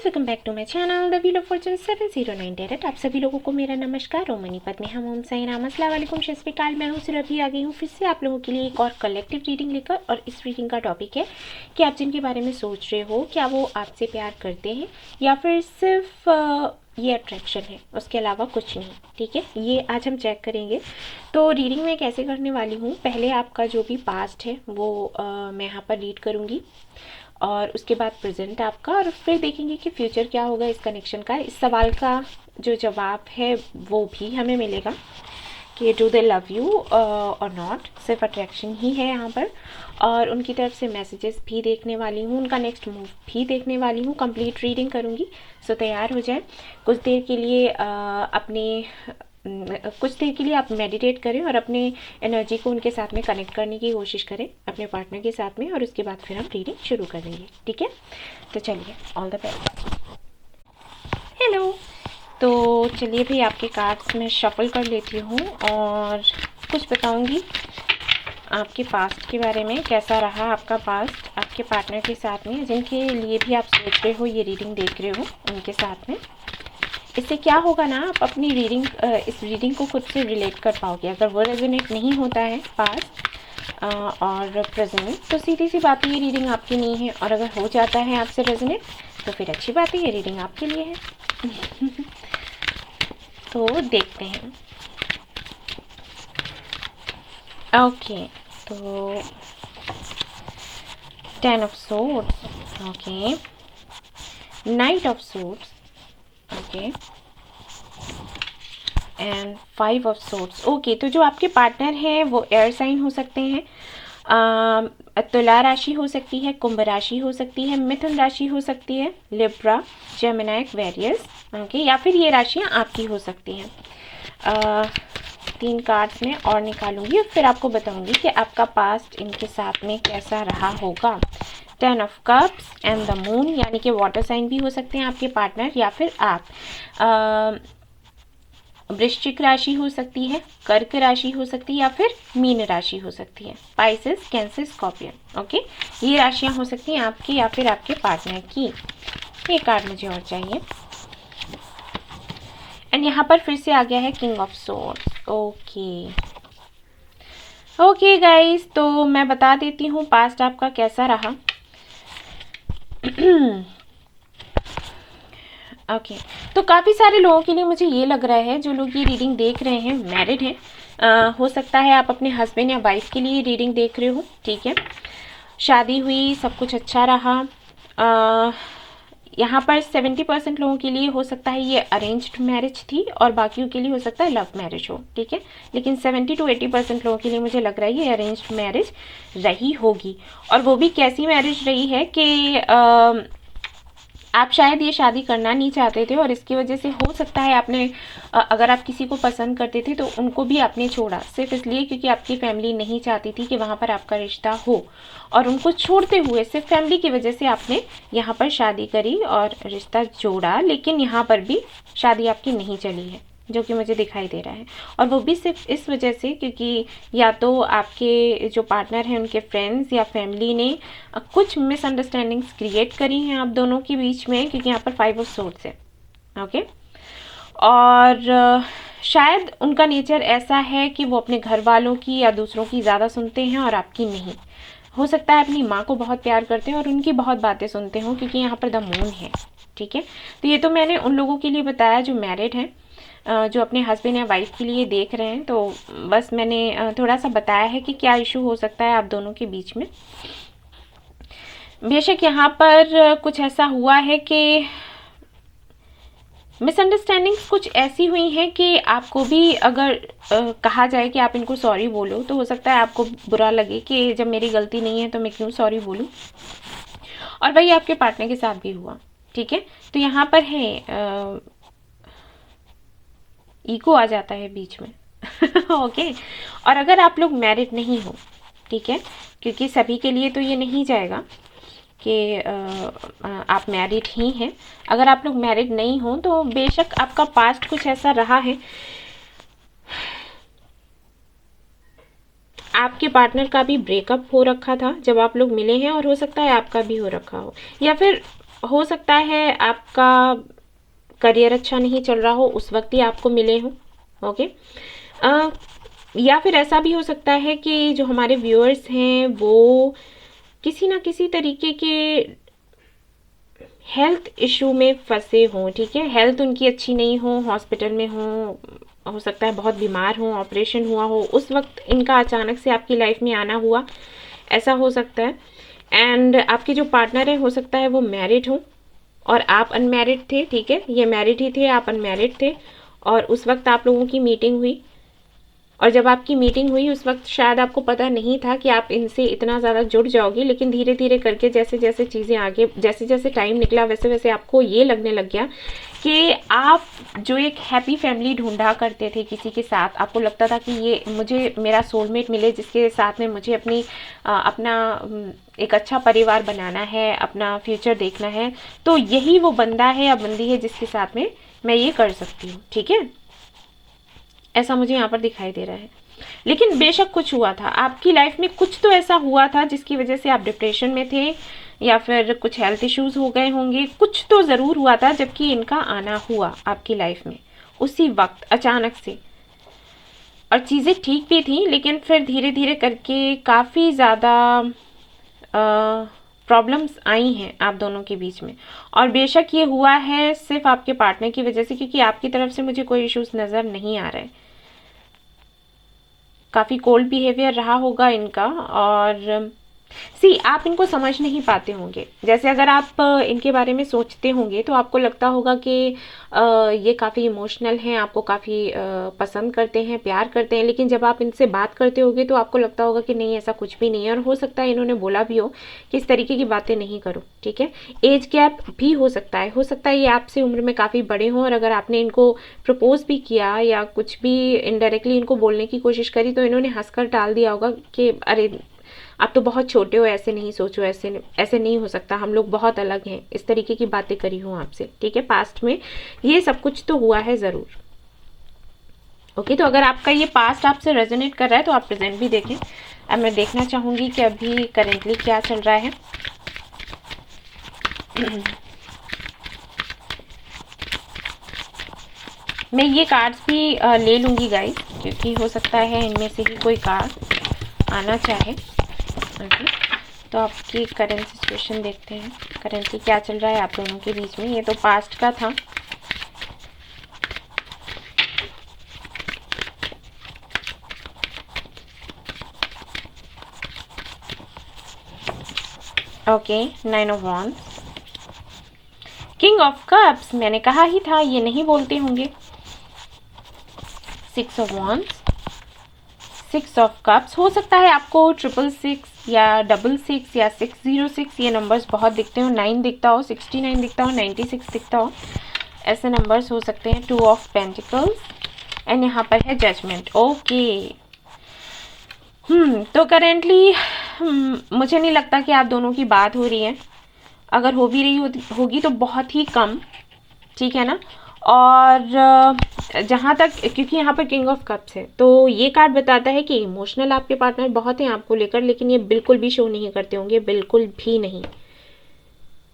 Guys, welcome back to my channel the wheel of fortune 709 डेरेट। आप सभी लोगों को मेरा नमस्कार। रोमनी पत्नी हम ओम साई राम अस्सलाम वालेकुम शस्पिकाल। मैं हूँ सुरभि, आ गई हूँ फिर से आप लोगों के लिए एक और कलेक्टिव रीडिंग लेकर। और इस रीडिंग का टॉपिक है कि आप जिनके बारे में सोच रहे हो, क्या वो आपसे प्यार करते हैं या फिर सिर्फ ये अट्रैक्शन है, उसके अलावा कुछ नहीं। ठीक है, ये आज हम चेक करेंगे। तो रीडिंग मैं कैसे करने वाली हूँ, पहले आपका जो भी पास्ट है वो मैं यहाँ पर रीड करूँगी और उसके बाद प्रेजेंट आपका, और फिर देखेंगे कि फ्यूचर क्या होगा इस कनेक्शन का। इस सवाल का जो जवाब है वो भी हमें मिलेगा कि डू दे लव यू और नॉट, सिर्फ अट्रैक्शन ही है यहाँ पर। और उनकी तरफ से मैसेजेस भी देखने वाली हूँ, उनका नेक्स्ट मूव भी देखने वाली हूँ। कंप्लीट रीडिंग करूँगी, सो तैयार हो जाए। कुछ देर के लिए आप मेडिटेट करें और अपने एनर्जी को उनके साथ में कनेक्ट करने की कोशिश करें, अपने पार्टनर के साथ में, और उसके बाद फिर हम रीडिंग शुरू करेंगे। ठीक है, तो चलिए, ऑल द बेस्ट। हेलो, तो चलिए भाई, आपके कार्ड्स मैं शफल कर लेती हूँ और कुछ बताऊँगी आपके पास्ट के बारे में। कैसा रहा आपका पास्ट आपके पार्टनर के साथ में, जिनके लिए भी आप सोच रहे हो, ये रीडिंग देख रहे हो, उनके साथ में। इससे क्या होगा ना, आप अपनी रीडिंग इस रीडिंग को खुद से रिलेट कर पाओगे। अगर वो रेजोनेट नहीं होता है पास्ट और प्रेजेंट, तो सीधी सी बात है, ये रीडिंग आपकी नहीं है। और अगर हो जाता है आपसे रेजोनेट, तो फिर अच्छी बात है, ये रीडिंग आपके लिए है। तो देखते हैं। ओके, तो 10 of swords, okay, night of swords, okay, and 5 of swords. Okay, तो जो आपके पार्टनर हैं वो एयर साइन हो सकते हैं, तुला राशि हो सकती है, कुंभ राशि हो सकती है, मिथुन राशि हो सकती है, लिब्रा, जेमिनी, एक्वेरियस, ओके, या फिर ये राशियाँ आपकी हो सकती हैं। 3 कार्ड्स में और निकालूंगी और फिर आपको बताऊंगी कि आपका पास्ट इनके साथ में कैसा रहा होगा। 10 of cups and the moon, यानी कि वाटर साइन भी हो सकते हैं आपके पार्टनर, या फिर आप वृश्चिक राशि हो सकती है, कर्क राशि हो सकती है, या फिर मीन राशि हो सकती है, पाइसेस, कैंसर, स्कॉर्पियन। ओके, ये राशियां हो सकती हैं आपकी या फिर आपके पार्टनर की। ये कार्ड मुझे और चाहिए। एंड यहाँ पर फिर से आ गया है king of swords. Okay guys, तो मैं बता देती हूँ पास्ट आपका कैसा रहा। ओके, तो काफ़ी सारे लोगों के लिए मुझे ये लग रहा है, जो लोग ये रीडिंग देख रहे हैं मैरिड हैं। हो सकता है आप अपने हस्बैंड या वाइफ के लिए रीडिंग देख रहे हो। ठीक है, शादी हुई, सब कुछ अच्छा रहा। यहाँ पर 70% लोगों के लिए हो सकता है ये अरेंज्ड मैरिज थी, और बाकियों के लिए हो सकता है लव मैरिज हो। ठीक है, लेकिन 70 to 80% लोगों के लिए मुझे लग रहा है ये अरेंज्ड मैरिज रही होगी। और वो भी कैसी मैरिज रही है कि आप शायद ये शादी करना नहीं चाहते थे, और इसकी वजह से हो सकता है आपने अगर आप किसी को पसंद करते थे तो उनको भी आपने छोड़ा, सिर्फ इसलिए क्योंकि आपकी फैमिली नहीं चाहती थी कि वहाँ पर आपका रिश्ता हो। और उनको छोड़ते हुए सिर्फ फैमिली की वजह से आपने यहाँ पर शादी करी और रिश्ता जोड़ा, लेकिन यहाँ पर भी शादी आपकी नहीं चली है, जो कि मुझे दिखाई दे रहा है। और वो भी सिर्फ इस वजह से क्योंकि या तो आपके जो पार्टनर हैं उनके फ्रेंड्स या फैमिली ने कुछ मिसअंडरस्टैंडिंग्स क्रिएट करी हैं आप दोनों के बीच में, क्योंकि यहाँ पर 5 ऑफ सोर्ड्स है। ओके, और शायद उनका नेचर ऐसा है कि वो अपने घर वालों की या दूसरों की ज़्यादा सुनते हैं और आपकी नहीं। हो सकता है अपनी माँ को बहुत प्यार करते हैं और उनकी बहुत बातें सुनते हो, क्योंकि यहाँ पर द मून है। ठीक है, तो ये तो मैंने उन लोगों के लिए बताया जो मैरिड हैं, जो अपने हस्बैंड या वाइफ के लिए देख रहे हैं। तो बस मैंने थोड़ा सा बताया है कि क्या इशू हो सकता है आप दोनों के बीच में। बेशक यहाँ पर कुछ ऐसा हुआ है कि मिसअंडरस्टैंडिंग्स कुछ ऐसी हुई हैं कि आपको भी अगर कहा जाए कि आप इनको सॉरी बोलो, तो हो सकता है आपको बुरा लगे कि जब मेरी गलती नहीं है तो मैं क्यों सॉरी बोलूँ। और वही आपके पार्टनर के साथ भी हुआ। ठीक है, तो यहाँ पर है ईगो आ जाता है बीच में। ओके, और अगर आप लोग मैरिड नहीं हो, ठीक है, क्योंकि सभी के लिए तो ये नहीं जाएगा कि आप मैरिड ही हैं। अगर आप लोग मैरिड नहीं हो तो बेशक आपका पास्ट कुछ ऐसा रहा है, आपके पार्टनर का भी ब्रेकअप हो रखा था जब आप लोग मिले हैं, और हो सकता है आपका भी हो रखा हो, या फिर हो सकता है आपका करियर अच्छा नहीं चल रहा हो, उस वक्त ही आपको मिले हों। ओके, या फिर ऐसा भी हो सकता है कि जो हमारे व्यूअर्स हैं वो किसी ना किसी तरीके के हेल्थ इशू में फंसे हों। ठीक है, हेल्थ उनकी अच्छी नहीं हो, हॉस्पिटल में हो सकता है बहुत बीमार हो, ऑपरेशन हुआ हो, उस वक्त इनका अचानक से आपकी लाइफ में आना हुआ, ऐसा हो सकता है। एंड आपके जो पार्टनर है हो सकता है वो मैरिड हो और आप अनमैरिड थे। ठीक है, ये मैरिड ही थे, आप अनमैरिड थे और उस वक्त आप लोगों की मीटिंग हुई और जब आपकी मीटिंग हुई उस वक्त शायद आपको पता नहीं था कि आप इनसे इतना ज़्यादा जुड़ जाओगे, लेकिन धीरे धीरे करके जैसे जैसे चीज़ें आगे, जैसे जैसे टाइम निकला वैसे वैसे आपको ये लगने लग गया कि आप जो एक हैप्पी फैमिली ढूंढा करते थे किसी के साथ, आपको लगता था कि ये मुझे मेरा सोलमेट मिले जिसके साथ में मुझे अपना एक अच्छा परिवार बनाना है, अपना फ्यूचर देखना है, तो यही वो बंदा है या बंदी है जिसके साथ में मैं ये कर सकती हूँ। ठीक है, ऐसा मुझे यहाँ पर दिखाई दे रहा है। लेकिन बेशक कुछ हुआ था आपकी लाइफ में, कुछ तो ऐसा हुआ था जिसकी वजह से आप डिप्रेशन में थे या फिर कुछ हेल्थ इश्यूज हो गए होंगे, कुछ तो ज़रूर हुआ था जबकि इनका आना हुआ आपकी लाइफ में उसी वक्त अचानक से। और चीज़ें ठीक भी थी लेकिन फिर धीरे धीरे करके काफ़ी ज़्यादा प्रॉब्लम्स आई हैं आप दोनों के बीच में। और बेशक ये हुआ है सिर्फ आपके पार्टनर की वजह से, क्योंकि आपकी तरफ से मुझे कोई इश्यूज नज़र नहीं आ रहे। काफ़ी कोल्ड बिहेवियर रहा होगा इनका और आप इनको समझ नहीं पाते होंगे। जैसे अगर आप इनके बारे में सोचते होंगे तो आपको लगता होगा कि ये काफ़ी इमोशनल हैं, आपको काफ़ी पसंद करते हैं, प्यार करते हैं, लेकिन जब आप इनसे बात करते होगे तो आपको लगता होगा कि नहीं ऐसा कुछ भी नहीं है। और हो सकता है इन्होंने बोला भी हो कि इस तरीके की बातें नहीं करो। ठीक है, एज गैप भी हो सकता है ये आपसे उम्र में काफ़ी बड़े हों और अगर आपने इनको प्रपोज भी किया या कुछ भी इनडायरेक्टली इनको बोलने की कोशिश करी तो इन्होंने हंसकर टाल दिया होगा कि अरे आप तो बहुत छोटे हो, ऐसे नहीं सोचो, ऐसे नहीं हो सकता, हम लोग बहुत अलग हैं, इस तरीके की बातें करी हूँ आपसे। ठीक है, पास्ट में ये सब कुछ तो हुआ है ज़रूर। ओके, तो अगर आपका ये पास्ट आपसे रेजोनेट कर रहा है तो आप प्रेजेंट भी देखें। अब मैं देखना चाहूँगी कि अभी करेंटली क्या चल रहा है। मैं ये कार्ड्स भी ले लूँगी गाइस, क्योंकि हो सकता है इनमें से ही कोई कार्ड आना चाहे। ओके, तो आपकी करंट सिचुएशन देखते हैं, करेंटली क्या चल रहा है आप दोनों के बीच में। ये तो पास्ट का था। Okay, 9 of wands, king of cups, मैंने कहा ही था ये नहीं बोलते होंगे। 6 ऑफ वॉन्ड्स, 6 ऑफ कप्स, हो सकता है आपको 666 या 66 या 606 ये नंबर्स बहुत दिखते हो, 9 दिखता हो, 69 दिखता हो, 96 दिखता हो, ऐसे नंबर्स हो सकते हैं। 2 ऑफ पेंटिकल्स एंड यहाँ पर है जजमेंट। ओके, तो करेंटली मुझे नहीं लगता कि आप दोनों की बात हो रही है, अगर हो भी रही होगी तो बहुत ही कम। ठीक है ना, और जहाँ तक, क्योंकि यहाँ पर किंग ऑफ कप्स है तो ये कार्ड बताता है कि इमोशनल आपके पार्टनर बहुत हैं आपको लेकर, लेकिन ये बिल्कुल भी शो नहीं करते होंगे, बिल्कुल भी नहीं।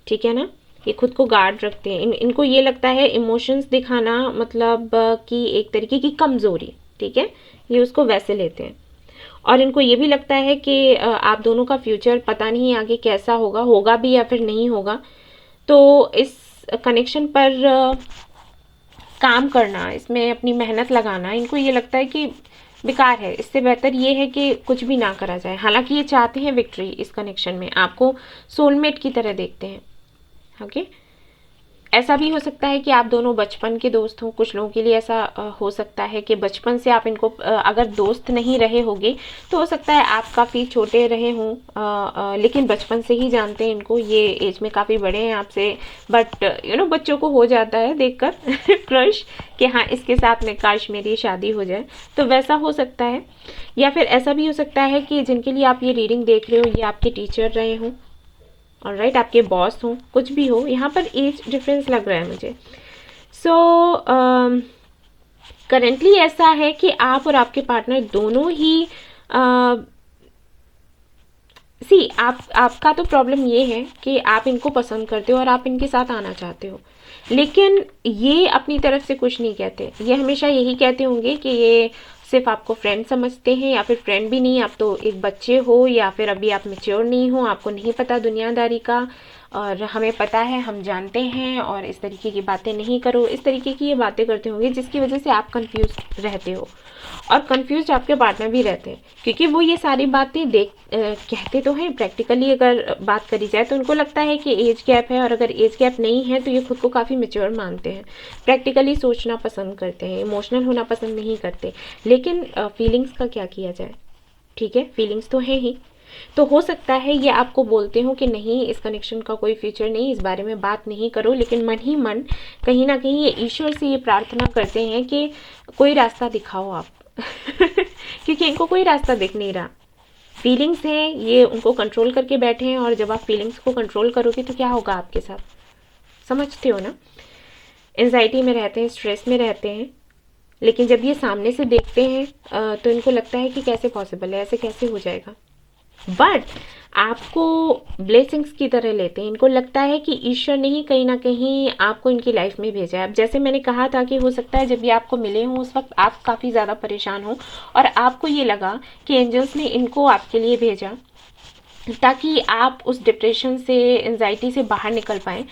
ठीक है ना, ये खुद को गार्ड रखते हैं। इनको ये लगता है इमोशंस दिखाना मतलब कि एक तरीके की कमज़ोरी। ठीक है, ये उसको वैसे लेते हैं। और इनको ये भी लगता है कि आप दोनों का फ्यूचर पता नहीं आगे कैसा होगा भी या फिर नहीं होगा, तो इस कनेक्शन पर काम करना, इसमें अपनी मेहनत लगाना, इनको ये लगता है कि बेकार है, इससे बेहतर ये है कि कुछ भी ना करा जाए। हालांकि ये चाहते हैं विक्ट्री इस कनेक्शन में, आपको सोलमेट की तरह देखते हैं। ओके, ऐसा भी हो सकता है कि आप दोनों बचपन के दोस्त हों। कुछ लोगों के लिए ऐसा हो सकता है कि बचपन से आप इनको अगर दोस्त नहीं रहे होंगे तो हो सकता है आप काफ़ी छोटे रहे हों, लेकिन बचपन से ही जानते हैं इनको, ये एज में काफ़ी बड़े हैं आपसे, बट बच्चों को हो जाता है देखकर क्रश कि हाँ इसके साथ में काश मेरी शादी हो जाए, तो वैसा हो सकता है। या फिर ऐसा भी हो सकता है कि जिनके लिए आप ये रीडिंग देख रहे हो ये आपके टीचर रहे हों, ऑलराइट, आपके बॉस हो, कुछ भी हो। यहाँ पर एज डिफरेंस लग रहा है मुझे। सो करेंटली ऐसा है कि आप और आपके पार्टनर दोनों ही सी आपका तो प्रॉब्लम ये है कि आप इनको पसंद करते हो और आप इनके साथ आना चाहते हो, लेकिन ये अपनी तरफ से कुछ नहीं कहते। ये हमेशा यही कहते होंगे कि ये सिर्फ आपको फ्रेंड समझते हैं, या फिर फ्रेंड भी नहीं, आप तो एक बच्चे हो, या फिर अभी आप मैच्योर नहीं हो, आपको नहीं पता दुनियादारी का, और हमें पता है, हम जानते हैं, और इस तरीके की बातें नहीं करो। इस तरीके की ये बातें करते होंगे जिसकी वजह से आप कंफ्यूज रहते हो, और कंफ्यूज आपके पार्टनर भी रहते हैं, क्योंकि वो ये सारी बातें कहते तो हैं। प्रैक्टिकली अगर बात करी जाए तो उनको लगता है कि एज गैप है, और अगर एज गैप नहीं है तो ये खुद को काफ़ी मैच्योर मानते हैं, प्रैक्टिकली सोचना पसंद करते हैं, इमोशनल होना पसंद नहीं करते। लेकिन फीलिंग्स का क्या किया जाए, ठीक है, फीलिंग्स तो है ही। तो हो सकता है ये आपको बोलते हो कि नहीं, इस कनेक्शन का कोई फ्यूचर नहीं, इस बारे में बात नहीं करो, लेकिन मन ही मन कहीं ना कहीं ये ईश्वर से ये प्रार्थना करते हैं कि कोई रास्ता दिखाओ आप क्योंकि इनको कोई रास्ता दिख नहीं रहा। फीलिंग्स हैं, ये उनको कंट्रोल करके बैठे हैं, और जब आप फीलिंग्स को कंट्रोल करोगे तो क्या होगा आपके साथ, समझते हो ना। एंजाइटी में रहते हैं, स्ट्रेस में रहते हैं, लेकिन जब ये सामने से देखते हैं तो इनको लगता है कि कैसे पॉसिबल है, ऐसे कैसे हो जाएगा। बट आपको ब्लेसिंग्स की तरह लेते हैं, इनको लगता है कि ईश्वर ने ही कहीं ना कहीं आपको इनकी लाइफ में भेजा है। अब जैसे मैंने कहा था कि हो सकता है जब ये आपको मिले हों उस वक्त आप काफ़ी ज़्यादा परेशान हो, और आपको ये लगा कि एंजल्स ने इनको आपके लिए भेजा ताकि आप उस डिप्रेशन से, एंजाइटी से बाहर निकल पाएँ।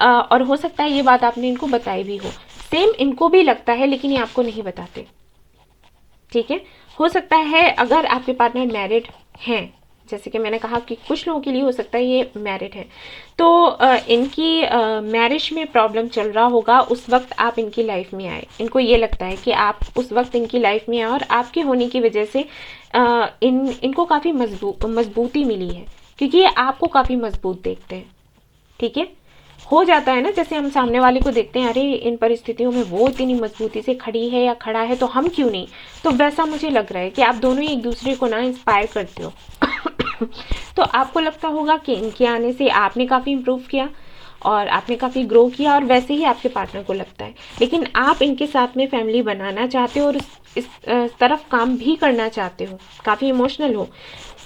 और हो सकता है ये बात आपने इनको बताई भी हो, सेम इनको भी लगता है, लेकिन ये आपको नहीं बताते, ठीक है। हो सकता है अगर आपके पार्टनर मैरिड हैं, जैसे कि मैंने कहा कि कुछ लोगों के लिए हो सकता है ये मैरिड है, तो इनकी मैरिज में प्रॉब्लम चल रहा होगा, उस वक्त आप इनकी लाइफ में आए। इनको ये लगता है कि आप उस वक्त इनकी लाइफ में आए, और आपके होने की वजह से इनको काफ़ी मजबूती मिली है, क्योंकि ये आपको काफ़ी मजबूत देखते हैं, ठीक है। हो जाता है ना, जैसे हम सामने वाले को देखते हैं, अरे इन परिस्थितियों में वो इतनी मजबूती से खड़ी है या खड़ा है, तो हम क्यों नहीं। तो वैसा मुझे लग रहा है कि आप दोनों ही एक दूसरे को ना इंस्पायर करते हो तो आपको लगता होगा कि इनके आने से आपने काफ़ी इम्प्रूव किया और आपने काफ़ी ग्रो किया, और वैसे ही आपके पार्टनर को लगता है। लेकिन आप इनके साथ में फैमिली बनाना चाहते हो, और इस तरफ काम भी करना चाहते हो, काफ़ी इमोशनल हो।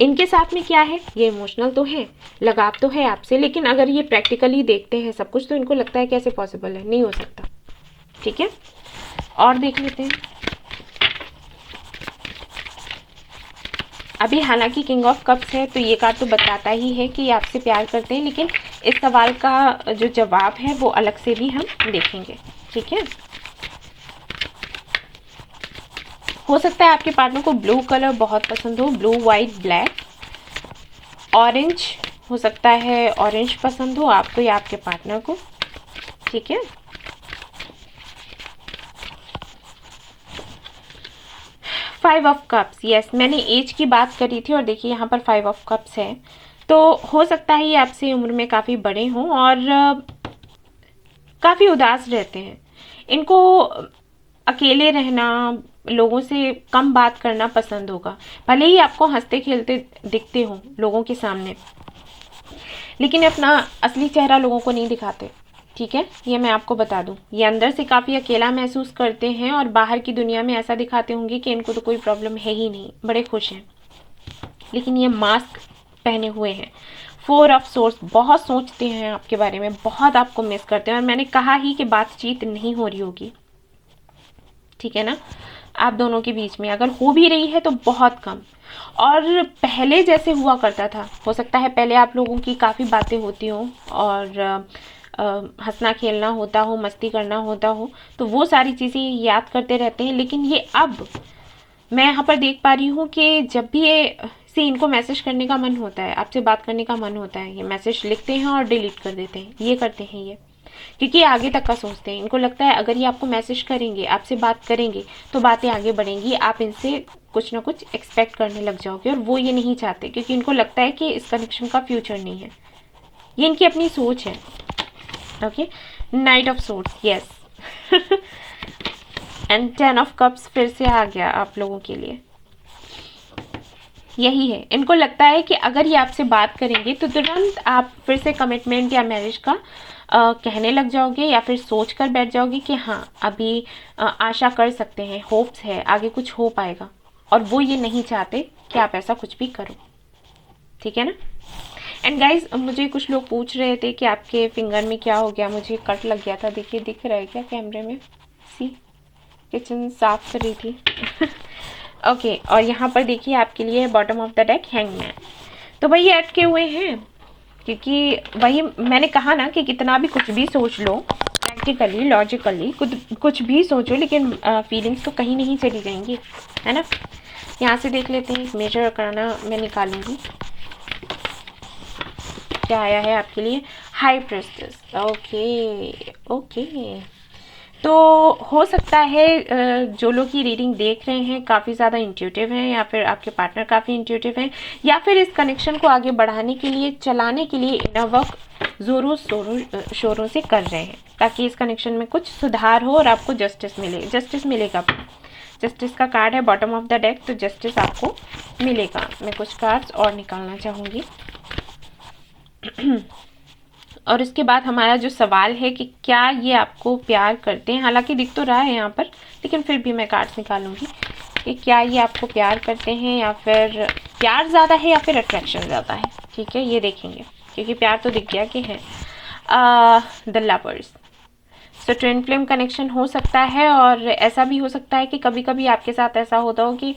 इनके साथ में क्या है, ये इमोशनल तो है, लगाव तो है आपसे, लेकिन अगर ये प्रैक्टिकली देखते हैं सब कुछ तो इनको लगता है कैसे पॉसिबल है, नहीं हो सकता, ठीक है। और देख लेते हैं। अभी हालांकि किंग ऑफ कप्स है, तो ये कार्ड तो बताता ही है कि आपसे प्यार करते हैं, लेकिन इस सवाल का जो जवाब है वो अलग से भी हम देखेंगे, ठीक है। हो सकता है आपके पार्टनर को ब्लू कलर बहुत पसंद हो, ब्लू, वाइट, ब्लैक, ऑरेंज, हो सकता है ऑरेंज पसंद हो आपको या आपके पार्टनर को, ठीक है। फाइव ऑफ कप्स, यस, मैंने एज की बात करी थी, और देखिए यहाँ पर फाइव ऑफ कप्स है, तो हो सकता है ये आपसे उम्र में काफ़ी बड़े हों और काफ़ी उदास रहते हैं। इनको अकेले रहना, लोगों से कम बात करना पसंद होगा, भले ही आपको हंसते खेलते दिखते हो लोगों के सामने, लेकिन अपना असली चेहरा लोगों को नहीं दिखाते, ठीक है। ये मैं आपको बता दूं, ये अंदर से काफ़ी अकेला महसूस करते हैं, और बाहर की दुनिया में ऐसा दिखाते होंगे कि इनको तो कोई प्रॉब्लम है ही नहीं, बड़े खुश हैं, लेकिन ये मास्क पहने हुए हैं। फोर ऑफ सोर्स, बहुत सोचते हैं आपके बारे में, बहुत आपको मिस करते हैं, और मैंने कहा ही कि बातचीत नहीं हो रही होगी, ठीक है ना। आप दोनों के बीच में अगर हो भी रही है तो बहुत कम, और पहले जैसे हुआ करता था, हो सकता है पहले आप लोगों की काफ़ी बातें होती हों, और हंसना खेलना होता हो, मस्ती करना होता हो, तो वो सारी चीज़ें याद करते रहते हैं। लेकिन ये अब मैं यहाँ पर देख पा रही हूँ कि जब भी ये से इनको मैसेज करने का मन होता है, आपसे बात करने का मन होता है, ये मैसेज लिखते हैं और डिलीट कर देते हैं, ये करते हैं ये, क्योंकि आगे तक का सोचते हैं। इनको लगता है अगर ये आपको मैसेज करेंगे, आपसे बात करेंगे, तो बातें आगे बढ़ेंगी, आप इनसे कुछ ना कुछ एक्सपेक्ट करने लग जाओगे, और वो ये नहीं चाहते, क्योंकि इनको लगता है कि इस कनेक्शन का फ्यूचर नहीं है। ये इनकी अपनी सोच है, okay. Night of swords, yes and ten of cups फिर से आ गया आप लोगों के लिए। यही है, इनको लगता है कि अगर ये आपसे बात करेंगे तो तुरंत आप फिर से कमिटमेंट या मैरिज का कहने लग जाओगे, या फिर सोच कर बैठ जाओगे कि हाँ अभी आशा कर सकते हैं, होप्स है, आगे कुछ हो पाएगा, और वो ये नहीं चाहते कि आप ऐसा कुछ भी करो, ठीक है ना। एंड गाइज मुझे कुछ लोग पूछ रहे थे कि आपके फिंगर में क्या हो गया, मुझे कट लग गया था, देखिए दिख रहा है क्या कैमरे में, सी किचन साफ कर रही थी ओके और यहाँ पर देखिए आपके लिए bottom of the deck hangman. तो वही ऐड किए हुए हैं क्योंकि वही मैंने कहा ना कि कितना भी कुछ भी सोच लो, प्रैक्टिकली लॉजिकली कुछ भी सोचो, लेकिन फीलिंग्स तो कहीं नहीं चली जाएंगी, है ना। यहाँ से देख लेते हैं, मेजर कराना मैं निकालूंगी क्या आया है आपके लिए, हाई प्रेस्टिस। ओके ओके, तो हो सकता है जो लोग ये रीडिंग देख रहे हैं काफ़ी ज़्यादा इंट्यूटिव हैं, या फिर आपके पार्टनर काफ़ी इंट्यूटिव हैं, या फिर इस कनेक्शन को आगे बढ़ाने के लिए, चलाने के लिए इनर वर्क ज़ोरों शोरों से कर रहे हैं ताकि इस कनेक्शन में कुछ सुधार हो और आपको जस्टिस मिले। जस्टिस मिलेगा, जस्टिस का कार्ड है बॉटम ऑफ द डेक, तो जस्टिस आपको मिलेगा। मैं कुछ कार्ड्स और निकालना चाहूँगी और उसके बाद हमारा जो सवाल है कि क्या ये आपको प्यार करते हैं, हालांकि दिख तो रहा है यहाँ पर, लेकिन फिर भी मैं कार्ड्स निकालूंगी कि क्या ये आपको प्यार करते हैं, या फिर प्यार ज़्यादा है या फिर अट्रैक्शन ज़्यादा है। ठीक है, ये देखेंगे क्योंकि प्यार तो दिख गया कि है। द लवर्स, तो ट्विन फ्लेम कनेक्शन हो सकता है, और ऐसा भी हो सकता है कि कभी कभी आपके साथ ऐसा होता हो कि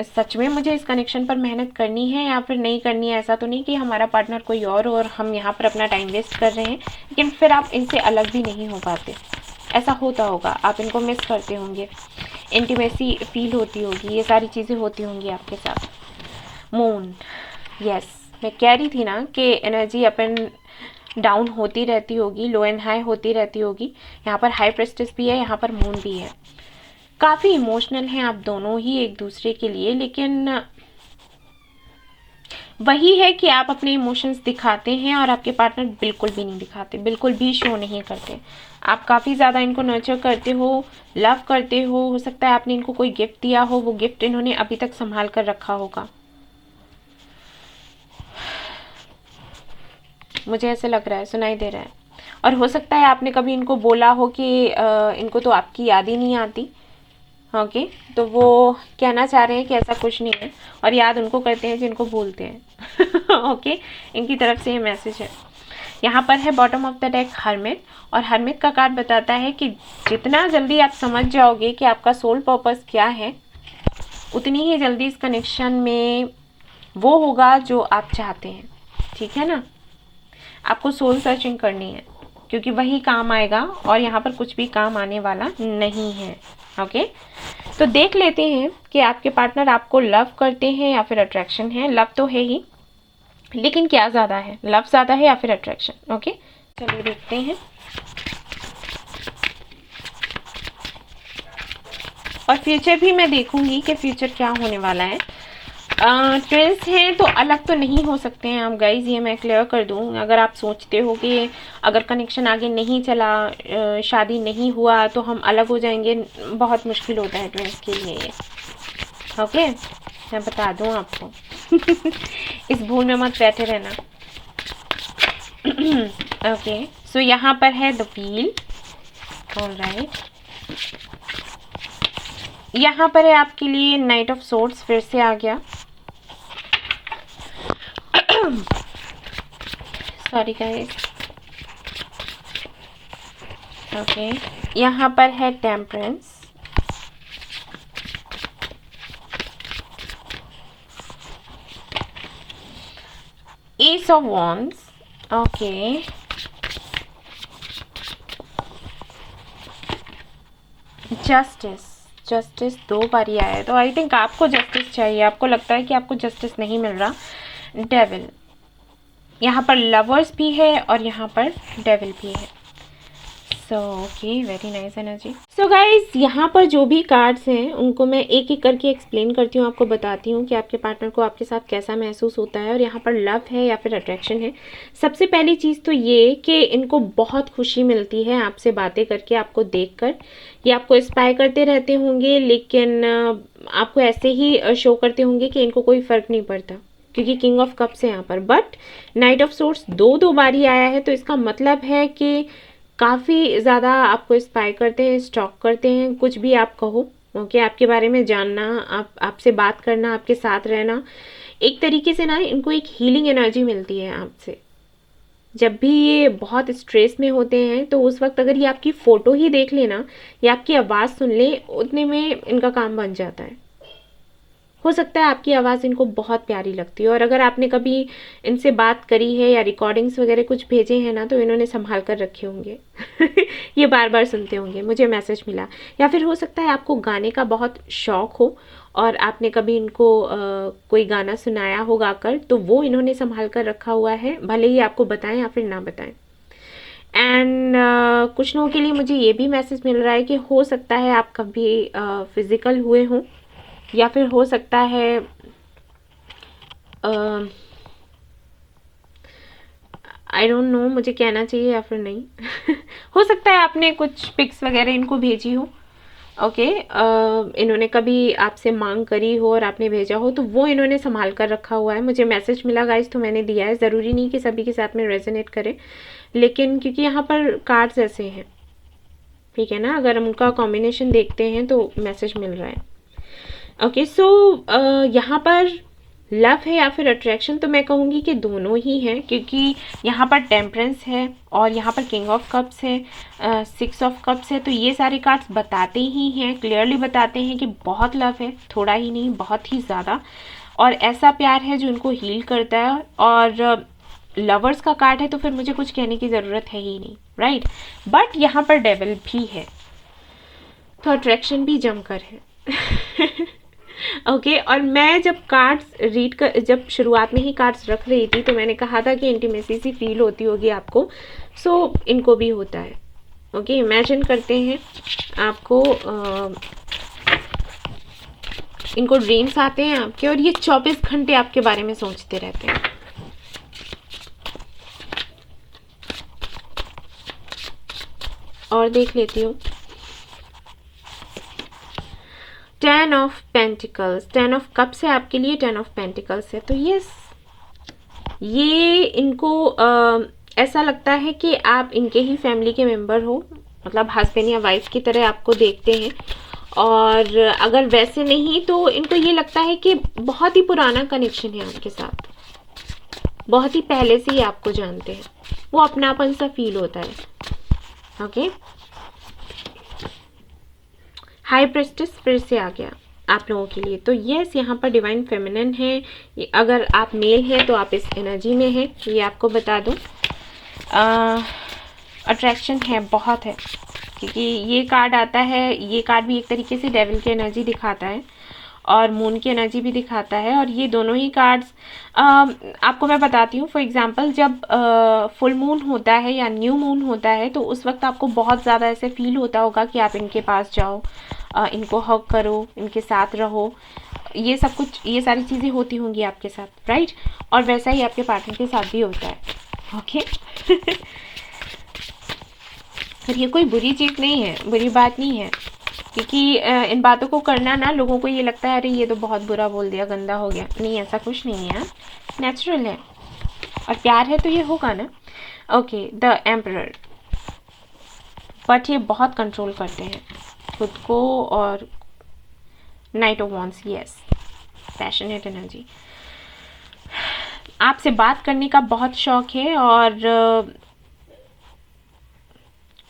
सच में मुझे इस कनेक्शन पर मेहनत करनी है या फिर नहीं करनी है। ऐसा तो नहीं कि हमारा पार्टनर कोई और हम यहाँ पर अपना टाइम वेस्ट कर रहे हैं, लेकिन फिर आप इनसे अलग भी नहीं हो पाते। ऐसा होता होगा, आप इनको मिस करते होंगे, इंटीमेसी फील होती होगी, ये सारी चीज़ें होती होंगी आपके साथ। मून, यस, मैं कह रही थी ना कि एनर्जी अपन डाउन होती रहती होगी, लो एंड हाई होती रहती होगी। यहाँ पर हाई प्रेस्टिस भी है, यहाँ पर मून भी है। काफ़ी इमोशनल हैं आप दोनों ही एक दूसरे के लिए, लेकिन वही है कि आप अपने इमोशंस दिखाते हैं और आपके पार्टनर बिल्कुल भी नहीं दिखाते, बिल्कुल भी शो नहीं करते। आप काफ़ी ज़्यादा इनको नर्चर करते हो, लव करते हो सकता है आपने इनको कोई गिफ्ट दिया हो, वो गिफ्ट इन्होंने अभी तक संभाल कर रखा होगा, मुझे ऐसे लग रहा है, सुनाई दे रहा है। और हो सकता है आपने कभी इनको बोला हो कि इनको तो आपकी याद ही नहीं आती। ओके, तो वो कहना चाह रहे हैं कि ऐसा कुछ नहीं है, और याद उनको करते हैं जिनको भूलते हैं ओके, इनकी तरफ से ये मैसेज है। यहाँ पर है bottom of the deck hermit, और हर्मिट का कार्ड बताता है कि जितना जल्दी आप समझ जाओगे कि आपका सोल पर्पस क्या है, उतनी ही जल्दी इस कनेक्शन में वो होगा जो आप चाहते हैं। ठीक है ना, आपको सोल सर्चिंग करनी है क्योंकि वही काम आएगा, और यहाँ पर कुछ भी काम आने वाला नहीं है। ओके, तो देख लेते हैं कि आपके पार्टनर आपको लव करते हैं या फिर अट्रैक्शन है। लव तो है ही, लेकिन क्या ज़्यादा है, लव ज़्यादा है या फिर अट्रैक्शन। ओके, चलिए देखते हैं। और फ्यूचर भी मैं देखूंगी कि फ्यूचर क्या होने वाला है। ट्विंस हैं तो अलग तो नहीं हो सकते हैं आप गाइज, ये मैं क्लियर कर दूं। अगर आप सोचते हो कि अगर कनेक्शन आगे नहीं चला, शादी नहीं हुआ तो हम अलग हो जाएंगे, बहुत मुश्किल होता है ट्विंस के लिए ये। ओके, मैं बता दूं आपको इस भूल में मत बैठे रहना ओके, सो यहाँ पर है द व्हील। ऑलराइट, यहाँ पर है आपके लिए नाइट ऑफ सोर्ड्स, फिर से आ गया। Sorry guys. ओके, यहाँ पर है temperance, S of wands. Okay, justice, justice दो बार ही आया है, तो आई थिंक आपको जस्टिस चाहिए, आपको लगता है कि आपको जस्टिस नहीं मिल रहा। डेविल, यहाँ पर लवर्स भी है और यहाँ पर डेविल भी है। So okay, very nice energy. So guys, यहाँ पर जो भी कार्ड्स हैं उनको मैं एक एक करके एक्सप्लेन करती हूँ, आपको बताती हूँ कि आपके पार्टनर को आपके साथ कैसा महसूस होता है, और यहाँ पर लव है या फिर अट्रैक्शन है। सबसे पहली चीज़ तो ये कि इनको बहुत खुशी मिलती है आपसे बातें करके, आपको देख कर। ये आपको इंस्पायर करते रहते होंगे, लेकिन आपको ऐसे ही शो करते होंगे कि इनको कोई फ़र्क नहीं पड़ता, क्योंकि किंग ऑफ कप्स है यहाँ पर। बट नाइट ऑफ सोर्ड्स दो बार ही आया है, तो इसका मतलब है कि काफ़ी ज़्यादा आपको इंस्पायर करते हैं, स्टॉक करते हैं, कुछ भी आप कहो। ओके, आपके बारे में जानना, आपसे बात करना, आपके साथ रहना, एक तरीके से ना इनको एक हीलिंग एनर्जी मिलती है आपसे। जब भी ये बहुत स्ट्रेस में होते हैं तो उस वक्त अगर ये आपकी फ़ोटो ही देख लेना या आपकी आवाज़ सुन ले, उतने में इनका काम बन जाता है। हो सकता है आपकी आवाज़ इनको बहुत प्यारी लगती है, और अगर आपने कभी इनसे बात करी है या रिकॉर्डिंग्स वगैरह कुछ भेजे हैं ना, तो इन्होंने संभाल कर रखे होंगे। ये बार बार सुनते होंगे, मुझे मैसेज मिला। या फिर हो सकता है आपको गाने का बहुत शौक हो और आपने कभी इनको कोई गाना सुनाया हो गाकर, तो वो इन्होंने संभाल कर रखा हुआ है, भले ही आपको बताएं या फिर ना बताएं। एंड कुछ लोगों के लिए मुझे ये भी मैसेज मिल रहा है कि हो सकता है आप कभी फिज़िकल हुए हों, या फिर हो सकता है आई डोंट नो मुझे कहना चाहिए या फिर नहीं। हो सकता है आपने कुछ पिक्स वगैरह इनको भेजी हो। ओके, इन्होंने कभी आपसे मांग करी हो और आपने भेजा हो, तो वो इन्होंने संभाल कर रखा हुआ है। मुझे मैसेज मिला गाइस, तो मैंने दिया है। ज़रूरी नहीं कि सभी के साथ में रेजोनेट करे, लेकिन क्योंकि यहाँ पर कार्ड्स ऐसे हैं, ठीक है ना, अगर हम उनका कॉम्बिनेशन देखते हैं तो मैसेज मिल रहा है। ओके, सो यहाँ पर लव है या फिर अट्रैक्शन, तो मैं कहूँगी कि दोनों ही हैं, क्योंकि यहाँ पर टेम्परेंस है और यहाँ पर किंग ऑफ कप्स है, 6 ऑफ कप्स है। तो ये सारे कार्ड्स बताते ही हैं, क्लियरली बताते हैं कि बहुत लव है, थोड़ा ही नहीं बहुत ही ज़्यादा, और ऐसा प्यार है जो इनको हील करता है। और लवर्स का कार्ड है तो फिर मुझे कुछ कहने की ज़रूरत है ही नहीं, राइट। बट यहाँ पर डेविल भी है, तो अट्रैक्शन भी जमकर है। ओके, और मैं जब कार्ड्स रीड कर, जब शुरुआत में ही कार्ड्स रख रही थी, तो मैंने कहा था कि इंटीमेसी सी फील होती होगी आपको, सो इनको भी होता है। ओके, इमेजिन करते हैं आपको इनको ड्रीम्स आते हैं आपके, और ये 24 घंटे आपके बारे में सोचते रहते हैं। और देख लेती हूँ 10 ऑफ पेंटिकल्स, 10 ऑफ कप्स है आपके लिए, 10 ऑफ पेंटिकल्स है। तो ये इनको ऐसा लगता है कि आप इनके ही फैमिली के मेंबर हो, मतलब हस्बैंड या वाइफ की तरह आपको देखते हैं। और अगर वैसे नहीं तो इनको ये लगता है कि बहुत ही पुराना कनेक्शन है आपके साथ, बहुत ही पहले से ही आपको जानते हैं, वो अपनापन सा फील होता है। ओके, हाई प्रेस्टिस फिर से आ गया आप लोगों के लिए। तो यस, यहाँ पर डिवाइन फेमिनिन है। अगर आप मेल हैं तो आप इस एनर्जी में हैं, ये आपको बता दूँ। अट्रैक्शन है, बहुत है, क्योंकि ये कार्ड आता है, ये कार्ड भी एक तरीके से डेविल की एनर्जी दिखाता है और मून की एनर्जी भी दिखाता है। और ये दोनों ही कार्ड्स आपको मैं बताती हूँ। फॉर एग्जांपल, जब फुल मून होता है या न्यू मून होता है, तो उस वक्त आपको बहुत ज़्यादा ऐसे फील होता होगा कि आप इनके पास जाओ, इनको हग करो, इनके साथ रहो, ये सब कुछ, ये सारी चीज़ें होती होंगी आपके साथ, राइट। और वैसा ही आपके पार्टनर के साथ भी होता है। ओके। पर ये कोई बुरी चीज़ नहीं है, बुरी बात नहीं है, क्योंकि इन बातों को करना ना, लोगों को ये लगता है अरे ये तो बहुत बुरा बोल दिया, गंदा हो गया। नहीं, ऐसा कुछ नहीं है, नेचुरल है, और प्यार है तो ये होगा ना। ओके, द एम्परर, बट ये बहुत कंट्रोल करते हैं खुद को। और night of wands, yes, passionate energy, आपसे बात करने का बहुत शौक है। और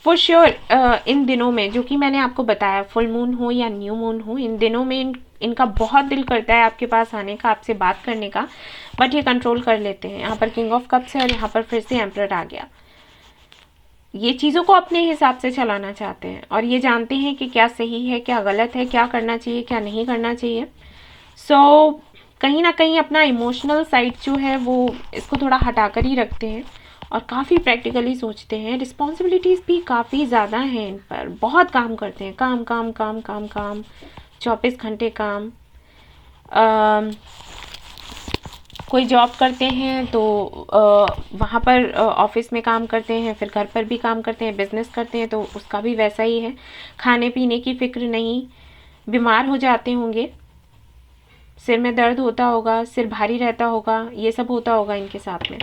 फॉर श्योर इन दिनों में, जो कि मैंने आपको बताया, फुल मून हो या न्यू मून हो, इन दिनों में इनका बहुत दिल करता है आपके पास आने का, आपसे बात करने का, बट ये कंट्रोल कर लेते हैं। यहाँ पर किंग ऑफ कप्स है और यहाँ पर फिर से एम्परर आ गया। ये चीज़ों को अपने हिसाब से चलाना चाहते हैं और ये जानते हैं कि क्या सही है, क्या गलत है, क्या करना चाहिए, क्या नहीं करना चाहिए। सो कहीं ना कहीं अपना इमोशनल साइड जो है वो इसको थोड़ा हटाकर ही रखते हैं और काफ़ी प्रैक्टिकली सोचते हैं। रिस्पॉन्सिबिलिटीज़ भी काफ़ी ज़्यादा हैं इन पर, बहुत काम करते हैं, काम काम काम काम काम, 24 घंटे काम। कोई जॉब करते हैं तो वहाँ पर ऑफिस में काम करते हैं, फिर घर पर भी काम करते हैं, बिजनेस करते हैं तो उसका भी वैसा ही है। खाने पीने की फिक्र नहीं, बीमार हो जाते होंगे, सिर में दर्द होता होगा, सिर भारी रहता होगा, ये सब होता होगा इनके साथ में।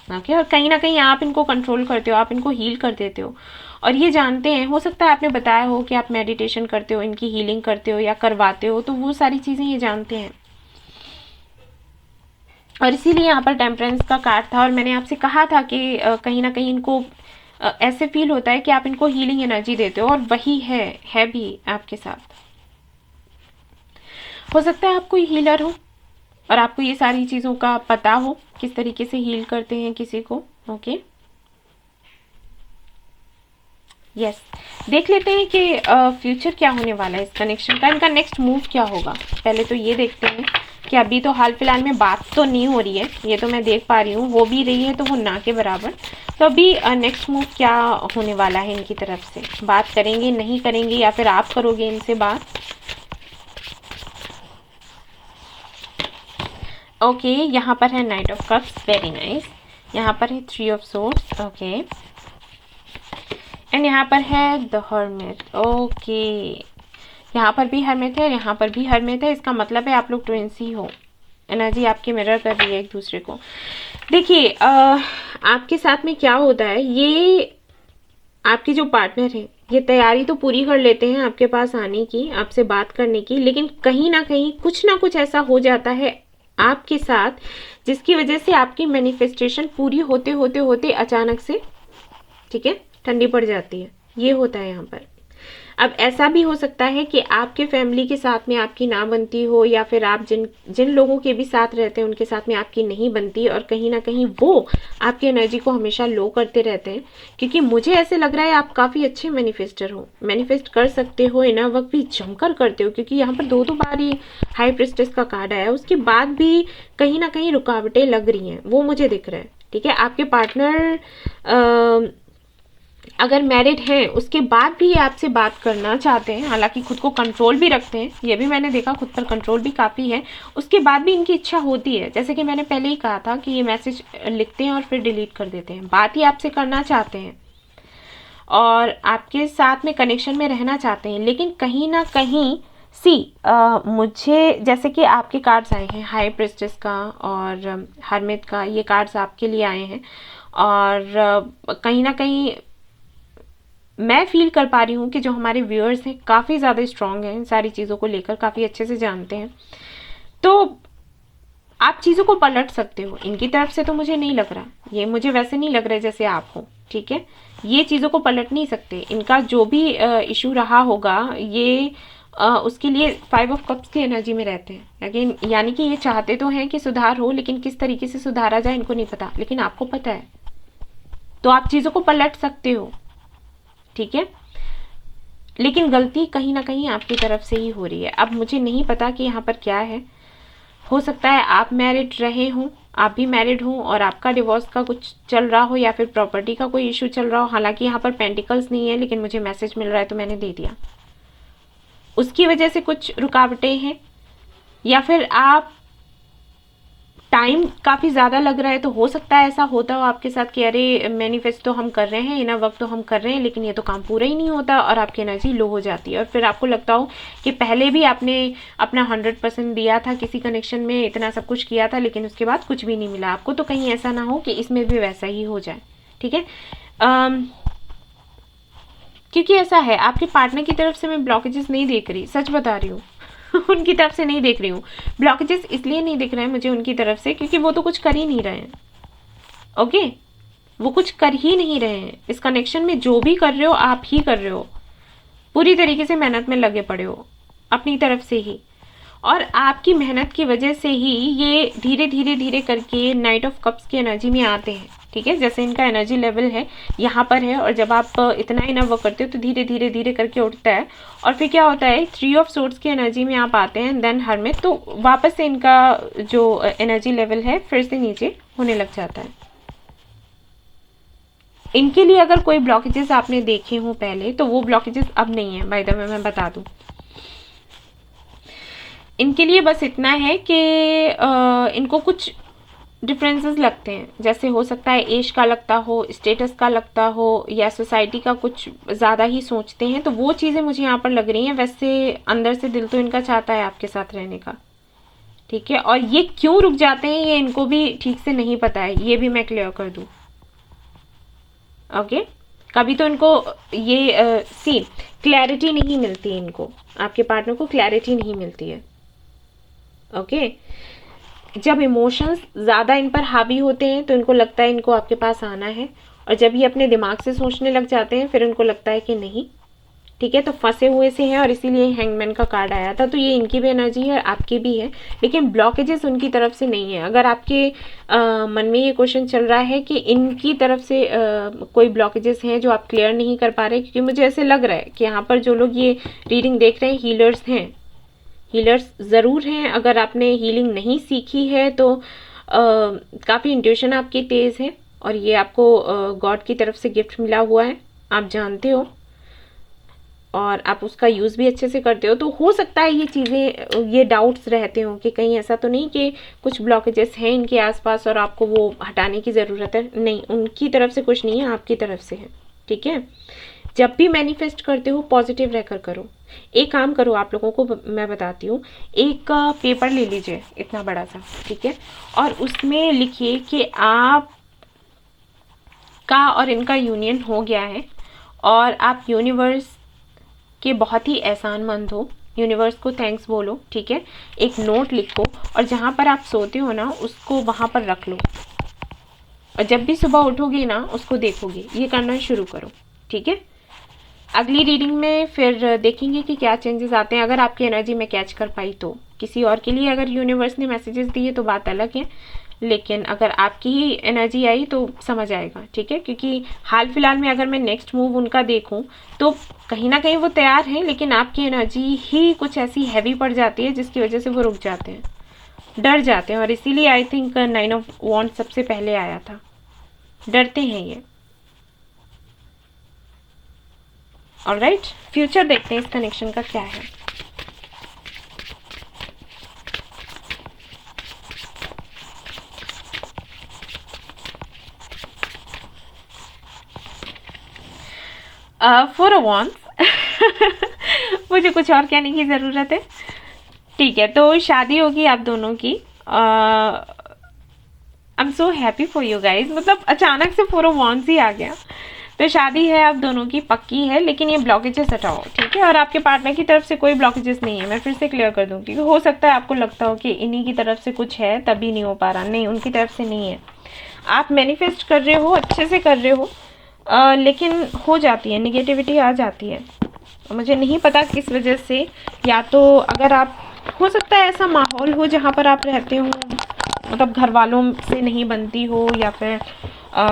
ओके, और कहीं ना कहीं आप इनको कंट्रोल करते हो, आप इनको हील कर देते हो और ये जानते हैं। हो सकता है आपने बताया हो कि आप मेडिटेशन करते हो, इनकी हीलिंग करते हो या करवाते हो, तो वो सारी चीज़ें ये जानते हैं। और इसीलिए यहाँ पर टेम्परेंस का कार्ड था और मैंने आपसे कहा था कि कहीं ना कहीं इनको ऐसे फील होता है कि आप इनको हीलिंग एनर्जी देते हो और वही है भी आपके साथ। हो सकता है आप कोई हीलर हो और आपको ये सारी चीज़ों का पता हो किस तरीके से हील करते हैं किसी को। ओके यस, देख लेते हैं कि फ्यूचर क्या होने वाला है इस कनेक्शन का, इनका नेक्स्ट मूव क्या होगा। पहले तो ये देखते हैं कि अभी तो हाल फिलहाल में बात तो नहीं हो रही है, ये तो मैं देख पा रही हूँ, हो भी रही है तो वो ना के बराबर। तो अभी नेक्स्ट मूव क्या होने वाला है इनकी तरफ से, बात करेंगे नहीं करेंगे या फिर आप करोगे इनसे बात। ओके यहाँ पर है night of cups, very nice. यहाँ पर है 3 ऑफ सोर्ड्स, ओके एंड यहाँ पर है द हर्मिट। ओके यहाँ पर भी हर्मिट है, यहाँ पर भी हर्मिट है, इसका मतलब है आप लोग ट्विंस ही हो। एनर्जी आपके मिरर कर रही है एक दूसरे को। देखिए आपके साथ में क्या होता है, ये आपके जो पार्टनर है ये तैयारी तो पूरी कर लेते हैं आपके पास आने की, आपसे बात करने की, लेकिन कहीं ना कुछ ऐसा हो जाता है आपके साथ जिसकी वजह से आपकी मैनिफेस्टेशन पूरी होते होते होते अचानक से ठीक है ठंडी पड़ जाती है। ये होता है यहाँ पर। अब ऐसा भी हो सकता है कि आपके फैमिली के साथ में आपकी ना बनती हो या फिर आप जिन लोगों के भी साथ रहते हैं उनके साथ में आपकी नहीं बनती और कहीं ना कहीं वो आपकी एनर्जी को हमेशा लो करते रहते हैं। क्योंकि मुझे ऐसे लग रहा है आप काफ़ी अच्छे मैनिफेस्टर हो, मैनिफेस्ट कर सकते हो, इनर वर्क भी जमकर करते हो, क्योंकि यहाँ पर दो बार ही हाई प्रिस्टेस का कार्ड आया, उसके बाद भी कहीं ना कहीं रुकावटें लग रही हैं, वो मुझे दिख रहा है। ठीक है, आपके पार्टनर अगर मैरिड हैं उसके बाद भी ये आपसे बात करना चाहते हैं, हालांकि खुद को कंट्रोल भी रखते हैं, ये भी मैंने देखा खुद पर कंट्रोल भी काफ़ी है, उसके बाद भी इनकी इच्छा होती है, जैसे कि मैंने पहले ही कहा था कि ये मैसेज लिखते हैं और फिर डिलीट कर देते हैं, बात ही आपसे करना चाहते हैं और आपके साथ में कनेक्शन में रहना चाहते हैं। लेकिन कहीं ना कहीं मुझे जैसे कि आपके कार्ड्स आए हैं हाई प्रिस्टेस का और हर्मिट का, ये कार्ड्स आपके लिए आए हैं और कहीं ना कहीं मैं फील कर पा रही हूँ कि जो हमारे व्यूअर्स हैं काफ़ी ज़्यादा स्ट्रांग हैं, इन सारी चीज़ों को लेकर काफ़ी अच्छे से जानते हैं, तो आप चीज़ों को पलट सकते हो। इनकी तरफ से तो मुझे नहीं लग रहा, ये मुझे वैसे नहीं लग रहा है जैसे आप हो। ठीक है, ये चीज़ों को पलट नहीं सकते, इनका जो भी इशू रहा होगा ये उसके लिए 5 ऑफ कप्स की एनर्जी में रहते हैं अगेन, यानी कि ये चाहते तो हैं कि सुधार हो, लेकिन किस तरीके से सुधारा जाए इनको नहीं पता, लेकिन आपको पता है, तो आप चीज़ों को पलट सकते हो। ठीक है, लेकिन गलती कहीं ना कहीं आपकी तरफ से ही हो रही है। अब मुझे नहीं पता कि यहाँ पर क्या है, हो सकता है आप मैरिड रहे हों, आप भी मैरिड हों और आपका डिवोर्स का कुछ चल रहा हो या फिर प्रॉपर्टी का कोई इशू चल रहा हो, हालांकि यहाँ पर पेंटिकल्स नहीं है लेकिन मुझे मैसेज मिल रहा है तो मैंने दे दिया, उसकी वजह से कुछ रुकावटें हैं, या फिर आप टाइम काफ़ी ज़्यादा लग रहा है, तो हो सकता है ऐसा होता हो आपके साथ कि अरे मैनिफेस्ट तो हम कर रहे हैं, इनर वर्क तो हम कर रहे हैं, लेकिन ये तो काम पूरा ही नहीं होता और आपकी एनर्जी लो हो जाती है और फिर आपको लगता हो कि पहले भी आपने अपना 100% दिया था किसी कनेक्शन में, इतना सब कुछ किया था, लेकिन उसके बाद कुछ भी नहीं मिला आपको। तो कहीं ऐसा ना हो कि इसमें भी वैसा ही हो जाए। ठीक है, क्योंकि ऐसा है आपके पार्टनर की तरफ से मैं ब्लॉकेजेस नहीं देख रही, सच बता रही हूँ उनकी तरफ से नहीं देख रही हूँ। ब्लॉकेजेस इसलिए नहीं दिख रहे हैं मुझे उनकी तरफ से क्योंकि वो तो कुछ कर ही नहीं रहे हैं। ओके, वो कुछ कर ही नहीं रहे हैं इस कनेक्शन में, जो भी कर रहे हो आप ही कर रहे हो, पूरी तरीके से मेहनत में लगे पड़े हो अपनी तरफ से ही, और आपकी मेहनत की वजह से ही ये धीरे धीरे धीरे करके नाइट ऑफ कप्स की एनर्जी में आते हैं। ठीक है, जैसे इनका एनर्जी लेवल है यहाँ पर है और जब आप इतना इनर वर्क करते हो तो धीरे धीरे धीरे करके उठता है और फिर क्या होता है 3 ऑफ सोर्ड्स की एनर्जी में आप आते हैं, देन हर्मिट, तो वापस से इनका जो एनर्जी लेवल है फिर से नीचे होने लग जाता है। इनके लिए अगर कोई ब्लॉकेजेस आपने देखे हों पहले तो वो ब्लॉकेजेस अब नहीं है, बाय द वे मैं बता दूं। इनके लिए बस इतना है कि इनको कुछ डिफरेंसेस लगते हैं, जैसे हो सकता है एज का लगता हो, स्टेटस का लगता हो, या सोसाइटी का कुछ ज़्यादा ही सोचते हैं, तो वो चीज़ें मुझे यहाँ पर लग रही हैं। वैसे अंदर से दिल तो इनका चाहता है आपके साथ रहने का। ठीक है, और ये क्यों रुक जाते हैं ये इनको भी ठीक से नहीं पता है, ये भी मैं क्लियर कर दूँ। ओके, कभी तो इनको ये क्लैरिटी नहीं मिलती है, इनको आपके पार्टनर को क्लैरिटी नहीं मिलती है। ओके, जब इमोशंस ज़्यादा इन पर हावी होते हैं तो इनको लगता है इनको आपके पास आना है, और जब ये अपने दिमाग से सोचने लग जाते हैं फिर इनको लगता है कि नहीं, ठीक है, तो फंसे हुए से हैं, और इसीलिए हैंगमैन का कार्ड आया था। तो ये इनकी भी एनर्जी है, आपकी भी है, लेकिन ब्लॉकेजेस उनकी तरफ से नहीं है। अगर आपके मन में ये क्वेश्चन चल रहा है कि इनकी तरफ से कोई ब्लॉकेजेस हैं जो आप क्लियर नहीं कर पा रहे, क्योंकि मुझे ऐसे लग रहा है कि यहाँ पर जो लोग ये रीडिंग देख रहे हैं हीलर्स हैं, हीलर्स ज़रूर हैं। अगर आपने हीलिंग नहीं सीखी है तो काफ़ी इंट्यूशन आपकी तेज़ है, और ये आपको गॉड की तरफ से गिफ्ट मिला हुआ है, आप जानते हो, और आप उसका यूज़ भी अच्छे से करते हो। तो हो सकता है ये चीज़ें, ये डाउट्स रहते हो कि कहीं ऐसा तो नहीं कि कुछ ब्लॉकेजेस हैं इनके आसपास और आपको वो हटाने की ज़रूरत है। नहीं, उनकी तरफ से कुछ नहीं है, आपकी तरफ से है, ठीक है। जब भी मैनिफेस्ट करते हो पॉजिटिव रहकर करो। एक काम करो, आप लोगों को मैं बताती हूँ, एक पेपर ले लीजिए इतना बड़ा सा, ठीक है, और उसमें लिखिए कि आप का और इनका यूनियन हो गया है, और आप यूनिवर्स के बहुत ही एहसानमंद हो, यूनिवर्स को थैंक्स बोलो, ठीक है। एक नोट लिखो, और जहाँ पर आप सोते हो ना उसको वहाँ पर रख लो, और जब भी सुबह उठोगे ना उसको देखोगे। ये करना शुरू करो, ठीक है। अगली रीडिंग में फिर देखेंगे कि क्या चेंजेस आते हैं, अगर आपकी एनर्जी में कैच कर पाई तो। किसी और के लिए अगर यूनिवर्स ने मैसेजेस दिए तो बात अलग है, लेकिन अगर आपकी ही एनर्जी आई तो समझ आएगा, ठीक है। क्योंकि हाल फिलहाल में अगर मैं नेक्स्ट मूव उनका देखूं तो कहीं ना कहीं वो तैयार हैं, लेकिन आपकी एनर्जी ही कुछ ऐसी हैवी पड़ जाती है जिसकी वजह से वो रुक जाते हैं, डर जाते हैं, और इसीलिए आई थिंक 9 ऑफ वॉन्ड सबसे पहले आया था। डरते हैं ये। ऑलराइट, फ्यूचर देखते हैं इस कनेक्शन का क्या है। फोर ऑफ वॉन्ड्स मुझे कुछ और कहने की ज़रूरत है, ठीक है। तो शादी होगी आप दोनों की। I am so happy for you guys, मतलब अचानक से फोर ऑफ वॉन्ड्स ही आ गया। तो शादी है आप दोनों की, पक्की है, लेकिन ये ब्लॉकेजेस हटाओ, ठीक है। और आपके पार्टनर की तरफ से कोई ब्लॉकेजेस नहीं है, मैं फिर से क्लियर कर दूँ, क्योंकि हो सकता है आपको लगता हो कि इन्हीं की तरफ से कुछ है तभी नहीं हो पा रहा। नहीं, उनकी तरफ से नहीं है। आप मैनिफेस्ट कर रहे हो, अच्छे से कर रहे हो, लेकिन हो जाती है, निगेटिविटी आ जाती है। मुझे नहीं पता किस वजह से, या तो अगर आप, हो सकता है ऐसा माहौल हो जहाँ पर आप रहते हो, मतलब घर वालों से नहीं बनती हो, या फिर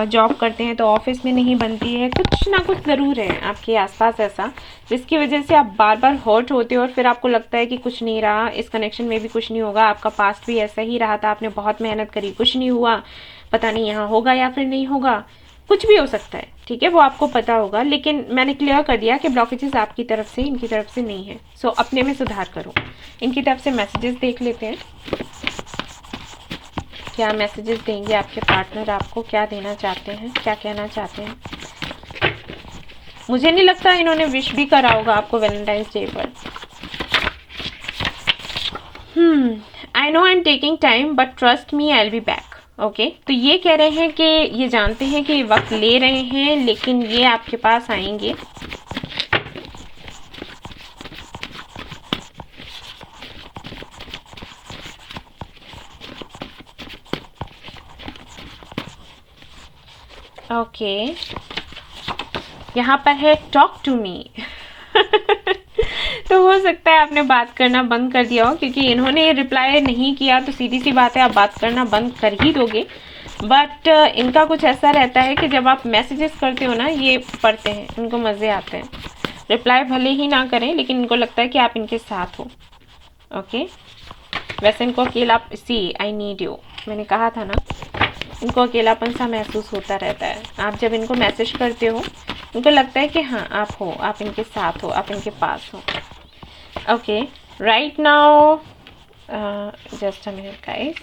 जॉब करते हैं तो ऑफिस में नहीं बनती है, कुछ ना कुछ ज़रूर है आपके आसपास ऐसा, जिसकी वजह से आप बार बार हर्ट होते हो, और फिर आपको लगता है कि कुछ नहीं रहा, इस कनेक्शन में भी कुछ नहीं होगा। आपका पास्ट भी ऐसा ही रहा था, आपने बहुत मेहनत करी, कुछ नहीं हुआ, पता नहीं यहाँ होगा या फिर नहीं होगा, कुछ भी हो सकता है, ठीक है, वो आपको पता होगा। लेकिन मैंने क्लियर कर दिया कि ब्लॉकेजेस आपकी तरफ से, इनकी तरफ से नहीं है। सो अपने में सुधार करो। इनकी तरफ से मैसेजेस देख लेते हैं, क्या मैसेजेस देंगे आपके पार्टनर आपको, क्या देना चाहते हैं, क्या कहना चाहते हैं। मुझे नहीं लगता इन्होंने विश भी करा होगा आपको वैलेंटाइंस डे पर। I know I am taking time but trust me I will be back. Okay, तो ये कह रहे हैं कि ये जानते हैं कि वक्त ले रहे हैं, लेकिन ये आपके पास आएंगे। ओके, यहाँ पर है टॉक टू मी तो हो सकता है आपने बात करना बंद कर दिया हो, क्योंकि इन्होंने रिप्लाई नहीं किया तो सीधी सी बात है आप बात करना बंद कर ही दोगे। बट इनका कुछ ऐसा रहता है कि जब आप मैसेजेस करते हो ना, ये पढ़ते हैं, इनको मज़े आते हैं। रिप्लाई भले ही ना करें, लेकिन इनको लगता है कि आप इनके साथ हो। ओके, वैसे इनको अकेला, सी आई नीड यू, मैंने कहा था ना, इनको अकेलापन सा महसूस होता रहता है। आप जब इनको मैसेज करते हो इनको लगता है कि हाँ आप हो, आप इनके साथ हो, आप इनके पास हो। Okay, right now, just a minute guys,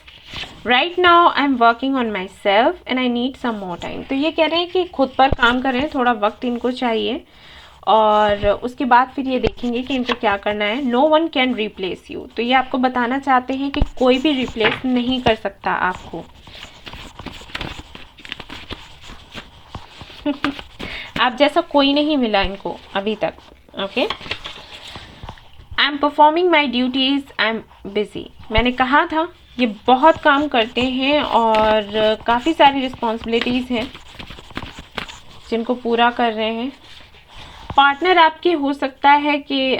right now I am working on myself and I need some more time. तो ये कह रहे हैं कि खुद पर काम करें, थोड़ा वक्त इनको चाहिए, और उसके बाद फिर ये देखेंगे कि इनको क्या करना है। No one can replace you, तो ये आपको बताना चाहते हैं कि कोई भी रिप्लेस नहीं कर सकता आपको आप जैसा कोई नहीं मिला इनको अभी तक। Okay, I am performing my duties, I am busy. मैंने कहा था ये बहुत काम करते हैं और काफ़ी सारी रिस्पॉन्सिबिलिटीज़ हैं जिनको पूरा कर रहे हैं। पार्टनर आपके हो सकता है कि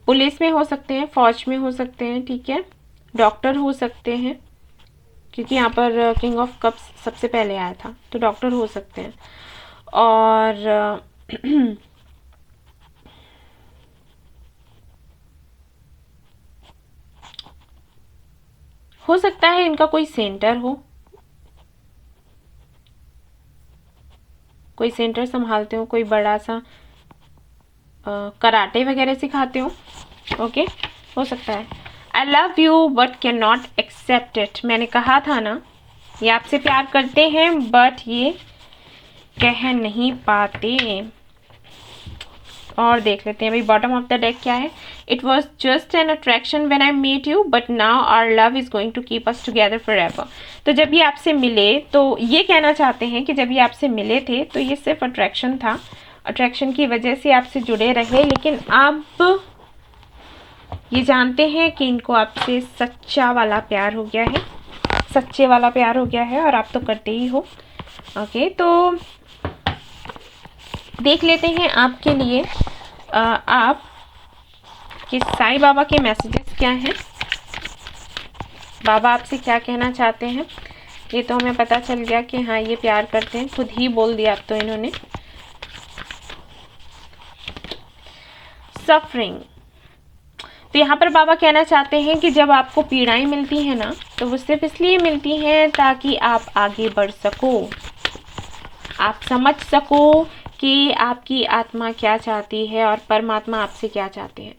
पुलिस में हो सकते हैं, फौज में हो सकते हैं, ठीक है, डॉक्टर हो सकते हैं, क्योंकि यहाँ पर किंग ऑफ कप्स सबसे पहले आया था, तो डॉक्टर हो सकते हैं। और हो सकता है इनका कोई सेंटर हो, कोई सेंटर संभालते हो, कोई बड़ा सा कराटे वगैरह सिखाते हो, ओके, हो सकता है। I love you but cannot accept it, मैंने कहा था ना, ये आपसे प्यार करते हैं बट ये कह नहीं पाते। और देख लेते हैं भाई बॉटम ऑफ द डेक क्या है। It was just an attraction when I met you but now our love is going to keep us together forever. तो जब ये आपसे मिले तो ये कहना चाहते हैं कि जब ये आपसे मिले थे तो ये सिर्फ अट्रैक्शन था, अट्रैक्शन की वजह से आपसे जुड़े रहे, लेकिन अब ये जानते हैं कि इनको आपसे सच्चा वाला प्यार हो गया है, सच्चे वाला प्यार हो गया है, और आप तो करते ही हो। ओके, तो देख लेते हैं आपके लिए आप कि साईं बाबा के मैसेजेस क्या हैं, बाबा आपसे क्या कहना चाहते हैं। ये तो हमें पता चल गया कि हाँ ये प्यार करते हैं, खुद ही बोल दिया अब तो इन्होंने। सफरिंग, तो यहाँ पर बाबा कहना चाहते हैं कि जब आपको पीड़ाएं मिलती हैं ना, तो वो सिर्फ इसलिए मिलती हैं ताकि आप आगे बढ़ सको, आप समझ सको कि आपकी आत्मा क्या चाहती है और परमात्मा आपसे क्या चाहते हैं।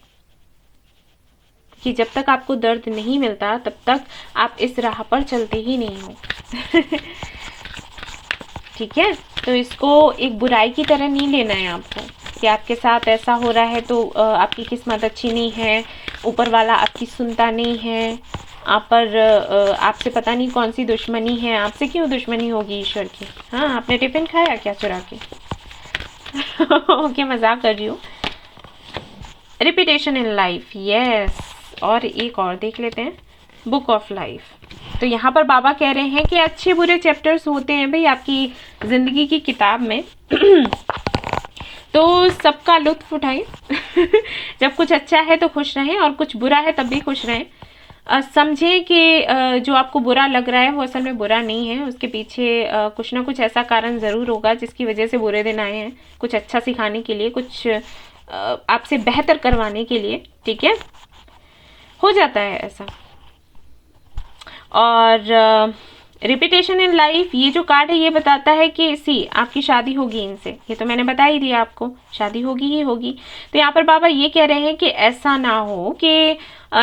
कि जब तक आपको दर्द नहीं मिलता तब तक आप इस राह पर चलते ही नहीं हो। ठीक है, तो इसको एक बुराई की तरह नहीं लेना है आपको कि आपके साथ ऐसा हो रहा है तो आपकी किस्मत अच्छी नहीं है, ऊपर वाला आपकी सुनता नहीं है, आप पर आपसे पता नहीं कौन सी दुश्मनी है। आपसे क्यों दुश्मनी होगी ईश्वर की? हाँ, आपने टिफिन खाया क्या चुरा के? ओके, मजाक कर रही हूँ। Repetition in life, yes. और एक और देख लेते हैं, बुक ऑफ लाइफ। तो यहाँ पर बाबा कह रहे हैं कि अच्छे बुरे चैप्टर्स होते हैं भाई आपकी ज़िंदगी की किताब में, तो सबका लुत्फ उठाएं। जब कुछ अच्छा है तो खुश रहें, और कुछ बुरा है तब भी खुश रहें। समझें कि जो आपको बुरा लग रहा है वो असल में बुरा नहीं है, उसके पीछे कुछ ना कुछ ऐसा कारण ज़रूर होगा जिसकी वजह से बुरे दिन आए हैं, कुछ अच्छा सिखाने के लिए, कुछ आपसे बेहतर करवाने के लिए। ठीक है, हो जाता है ऐसा। और रिपीटेशन इन लाइफ, ये जो कार्ड है ये बताता है कि आपकी शादी होगी इनसे, ये तो मैंने बता ही दिया आपको, शादी होगी ही होगी। तो यहाँ पर बाबा ये कह रहे हैं कि ऐसा ना हो कि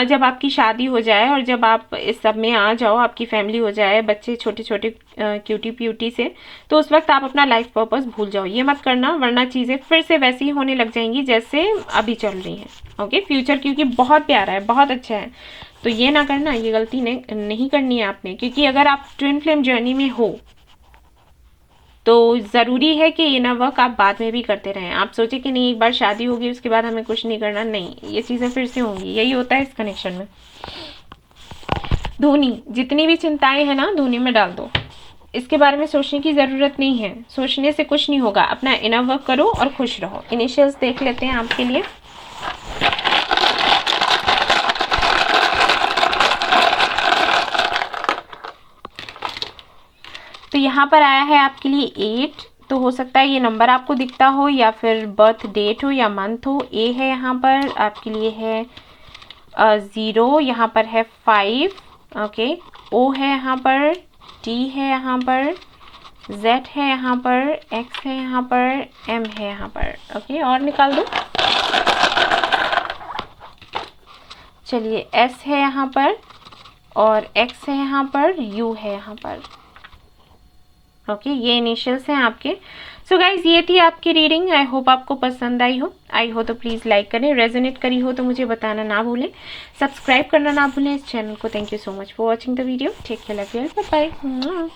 जब आपकी शादी हो जाए और जब आप इस सब में आ जाओ, आपकी फैमिली हो जाए, बच्चे छोटे छोटे क्यूटी प्यूटी से, तो उस वक्त आप अपना लाइफ पर्पस भूल जाओ। ये मत करना, वरना चीज़ें फिर से वैसी ही होने लग जाएंगी जैसे अभी चल रही हैं। ओके, फ्यूचर क्योंकि बहुत प्यारा है, बहुत अच्छा है, तो ये ना करना, ये गलती नहीं करनी है आपने। क्योंकि अगर आप ट्विन फ्लेम जर्नी में हो तो ज़रूरी है कि इनर वर्क आप बाद में भी करते रहें। आप सोचे कि नहीं एक बार शादी होगी उसके बाद हमें कुछ नहीं करना, नहीं, ये चीज़ें फिर से होंगी। यही होता है इस कनेक्शन में। धोनी, जितनी भी चिंताएं हैं ना धोनी में डाल दो, इसके बारे में सोचने की ज़रूरत नहीं है, सोचने से कुछ नहीं होगा। अपना इनर वर्क करो और खुश रहो। इनिशियल्स देख लेते हैं आपके लिए। तो यहाँ पर आया है आपके लिए 8, तो हो सकता है ये नंबर आपको दिखता हो या फिर बर्थ डेट हो या मंथ हो। ए है यहाँ पर आपके लिए है 0, यहाँ पर है 5, ओके। ओ है यहाँ पर, टी है यहाँ पर, Z है यहाँ पर, X है यहाँ पर, M है यहाँ पर, ओके। और निकाल दो, चलिए S है यहाँ पर और X है यहाँ पर, U है यहाँ पर, ओके। ये इनिशियल्स हैं आपके। सो गाइज, ये थी आपकी रीडिंग। आई होप आपको पसंद आई हो। आई हो तो प्लीज़ लाइक करें, रेजोनेट करी हो तो मुझे बताना ना भूलें, सब्सक्राइब करना ना भूलें इस चैनल को। Thank you so much for watching the video. Take care, love you, bye bye.